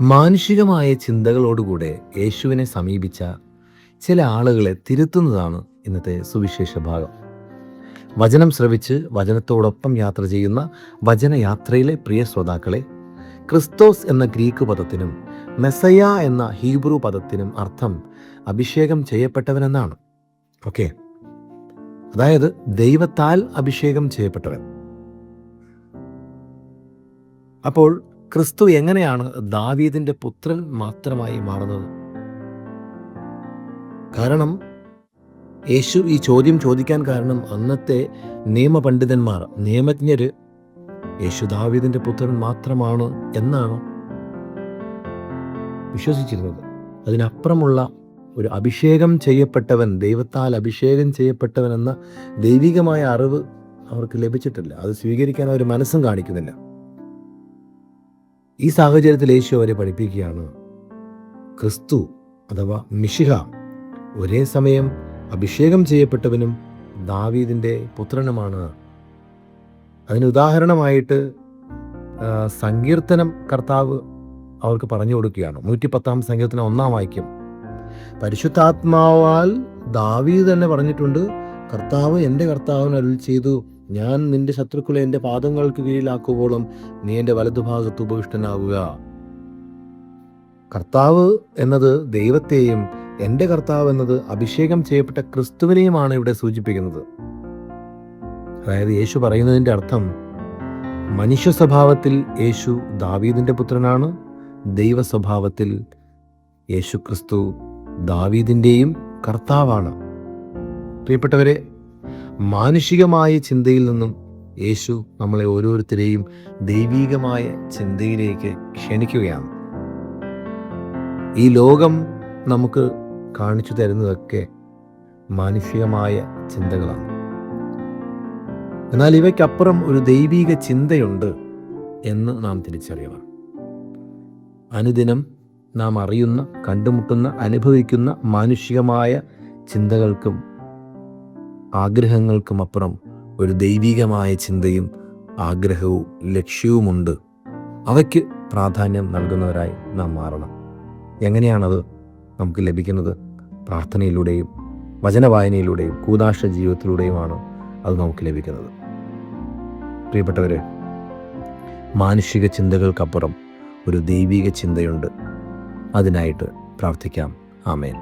മാനുഷികമായ ചിന്തകളോടുകൂടെ യേശുവിനെ സമീപിച്ച ചില ആളുകളെ തിരുത്തുന്നതാണ് ഇന്നത്തെ സുവിശേഷ ഭാഗം. വചനം ശ്രവിച്ച് വചനത്തോടൊപ്പം യാത്ര ചെയ്യുന്ന വചനയാത്രയിലെ പ്രിയ ശ്രോതാക്കളെ, ക്രിസ്തോസ് എന്ന ഗ്രീക്ക് പദത്തിനും മെസ്സയ എന്ന ഹീബ്രു പദത്തിനും അർത്ഥം അഭിഷേകം ചെയ്യപ്പെട്ടവനെന്നാണ്. ഓക്കെ, അതായത് ദൈവത്താൽ അഭിഷേകം ചെയ്യപ്പെട്ടവൻ. അപ്പോൾ ക്രിസ്തു എങ്ങനെയാണ് ദാവീദിന്റെ പുത്രൻ മാത്രമായി മാറുന്നത്? കാരണം യേശു ഈ ചോദ്യം ചോദിക്കാൻ കാരണം അന്നത്തെ നിയമപണ്ഡിതന്മാർ, നിയമജ്ഞര് യേശു ദാവീദിന്റെ പുത്രൻ മാത്രമാണ് എന്നാണ് വിശ്വസിച്ചിരുന്നത്. അതിനപ്പുറമുള്ള ഒരു അഭിഷേകം ചെയ്യപ്പെട്ടവൻ, ദൈവത്താൽ അഭിഷേകം ചെയ്യപ്പെട്ടവൻ എന്ന ദൈവികമായ അറിവ് അവർക്ക് ലഭിച്ചിട്ടില്ല. അത് സ്വീകരിക്കാൻ അവർ മനസ്സും കാണിക്കുന്നില്ല. ഈ സാഹചര്യത്തിൽ യേശു അവരെ പഠിപ്പിക്കുകയാണ്, ക്രിസ്തു അഥവാ മിശിഹ ഒരേ സമയം അഭിഷേകം ചെയ്യപ്പെട്ടവനും ദാവീദിൻ്റെ പുത്രനുമാണ്. അതിന് ഉദാഹരണമായിട്ട് സങ്കീർത്തനം കർത്താവ് അവർക്ക് പറഞ്ഞു കൊടുക്കുകയാണ്. 110 സങ്കീർത്തനം 1 വാക്യം, പരിശുദ്ധാത്മാവാൽ ദാവീദ് തന്നെ പറഞ്ഞിട്ടുണ്ട്, കർത്താവ് എൻ്റെ കർത്താവിന് അരുളി ചെയ്തു, ഞാൻ നിന്റെ ശത്രുക്കളെ എൻ്റെ പാദങ്ങൾക്ക് കീഴിലാക്കുമ്പോഴും നീ എൻ്റെ വലതുഭാഗത്ത് ഉപവിഷ്ടനാവുക. കർത്താവ് എന്നത് ദൈവത്തെയും എൻ്റെ കർത്താവ് എന്നത് അഭിഷേകം ചെയ്യപ്പെട്ട ക്രിസ്തുവിനെയുമാണ് ഇവിടെ സൂചിപ്പിക്കുന്നത്. അതായത് യേശു പറയുന്നതിൻ്റെ അർത്ഥം, മനുഷ്യ സ്വഭാവത്തിൽ യേശു ദാവീദിൻ്റെ പുത്രനാണ്, ദൈവ സ്വഭാവത്തിൽ യേശു ക്രിസ്തു ദാവീദിൻ്റെയും കർത്താവാണ്. പ്രിയപ്പെട്ടവരെ, മാനുഷികമായ ചിന്തയിൽ നിന്നും യേശു നമ്മളെ ഓരോരുത്തരെയും ദൈവീകമായ ചിന്തയിലേക്ക് ക്ഷണിക്കുകയാണ്. ഈ ലോകം നമുക്ക് കാണിച്ചു തരുന്നതൊക്കെ മാനുഷികമായ ചിന്തകളാണ്. എന്നാൽ ഇവയ്ക്കപ്പുറം ഒരു ദൈവീക ചിന്തയുണ്ട് എന്ന് നാം തിരിച്ചറിയണം. അനുദിനം നാം അറിയുന്ന, കണ്ടുമുട്ടുന്ന, അനുഭവിക്കുന്ന മാനുഷികമായ ചിന്തകൾക്കും ആഗ്രഹങ്ങൾക്കുമപ്പുറം ഒരു ദൈവികമായ ചിന്തയും ആഗ്രഹവും ലക്ഷ്യവുമുണ്ട്. അവയ്ക്ക് പ്രാധാന്യം നൽകുന്നവരായി നാം മാറണം. എങ്ങനെയാണത് നമുക്ക് ലഭിക്കുന്നത്? പ്രാർത്ഥനയിലൂടെയും വചനവായനയിലൂടെയും കൂദാശ ജീവിതത്തിലൂടെയുമാണ് അത് നമുക്ക് ലഭിക്കുന്നത്. പ്രിയപ്പെട്ടവരെ, മാനുഷിക ചിന്തകൾക്കപ്പുറം ഒരു ദൈവിക ചിന്തയുണ്ട്. അതിനായിട്ട് പ്രാർത്ഥിക്കാം. ആമേൻ.